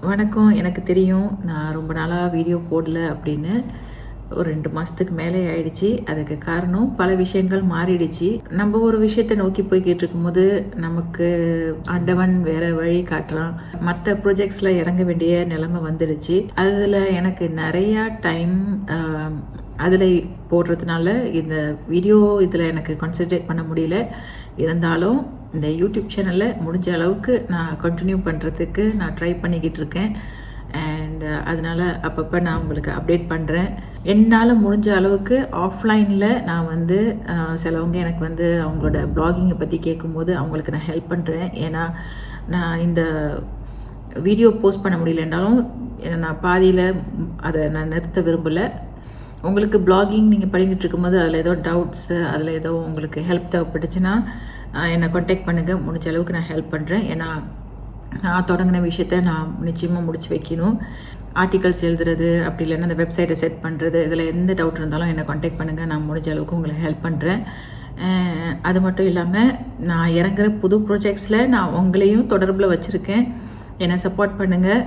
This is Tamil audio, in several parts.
வணக்கம். எனக்கு தெரியும் நான் ரொம்ப நாளாக வீடியோ போடல அப்படின்னு. ஒரு 2 மாதத்துக்கு மேலே ஆயிடுச்சு. அதுக்கு காரணம் பல விஷயங்கள் மாறிடுச்சு. நம்ம ஒரு விஷயத்தை நோக்கி போய்கிட்டு இருக்கும்போது நமக்கு ஆண்டவன் வேற வழி காட்டுறான். மற்ற ப்ரொஜெக்ட்ஸில் இறங்க வேண்டிய நிலைமை வந்துடுச்சு. அதில் எனக்கு நிறையா டைம் அதில் போடுறதுனால இந்த வீடியோ இதில் எனக்கு கான்சென்ட்ரேட் பண்ண முடியல. இருந்தாலும் இந்த யூடியூப் சேனலில் முடிஞ்ச அளவுக்கு நான் கண்டினியூ பண்ணுறதுக்கு நான் ட்ரை பண்ணிக்கிட்டு இருக்கேன். அண்ட் அதனால் அப்பப்போ நான் உங்களுக்கு அப்டேட் பண்ணுறேன். என்னால் முடிஞ்ச அளவுக்கு ஆஃப்லைனில் நான் வந்து சிலவங்க எனக்கு வந்து அவங்களோட ப்ளாகிங்கை பற்றி கேட்கும்போது அவங்களுக்கு நான் ஹெல்ப் பண்ணுறேன். ஏன்னா நான் இந்த வீடியோ போஸ்ட் பண்ண முடியலன்றாலும் நான் பாதியில் அதை நான் நிறுத்த விரும்பலை. உங்களுக்கு ப்ளாகிங் நீங்கள் படிக்கிட்டு இருக்கும்போது அதில் ஏதோ டவுட்ஸு, அதில் ஏதோ உங்களுக்கு ஹெல்ப் தேவைப்பட்டுச்சுன்னா என்னை கான்டாக்ட் பண்ணுங்கள். முடிஞ்ச அளவுக்கு நான் ஹெல்ப் பண்ணுறேன். ஏன்னா நான் தொடங்கின விஷயத்த நான் நிச்சயமாக முடிச்சு வைக்கணும். ஆர்டிகல்ஸ் எழுதுறது, அப்படி இல்லைன்னா அந்த வெப்சைட்டை செட் பண்ணுறது, இதில் எந்த டவுட் இருந்தாலும் என்னை கான்டாக்ட் பண்ணுங்கள். நான் முடிஞ்ச அளவுக்கு உங்களுக்கு ஹெல்ப் பண்ணுறேன். அது மட்டும் இல்லாமல் நான் இறங்குற புது ப்ராஜெக்ட்ஸில் நான் உங்களையும் தொடர்பில் வச்சுருக்கேன். என்னை சப்போர்ட் பண்ணுங்கள்.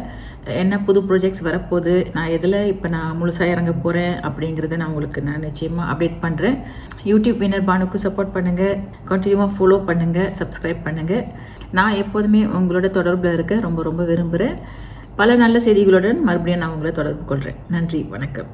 என்ன புது ப்ராஜெக்ட்ஸ் வரப்போகுது, நான் எதில் இப்போ நான் முழுசாக இறங்க போகிறேன் அப்படிங்கிறத நான் உங்களுக்கு நான் நிச்சயமாக அப்டேட் பண்ணுறேன். யூடியூப் வினர் பானுக்கு சப்போர்ட் பண்ணுங்கள். கண்டினியூவாக ஃபாலோ பண்ணுங்கள், சப்ஸ்கிரைப் பண்ணுங்கள். நான் எப்போதுமே உங்களோட தொடர்பில் இருக்க ரொம்ப ரொம்ப விரும்புகிறேன். பல நல்ல செய்திகளுடன் மறுபடியும் நான் உங்களை தொடர்பு கொள்கிறேன். நன்றி, வணக்கம்.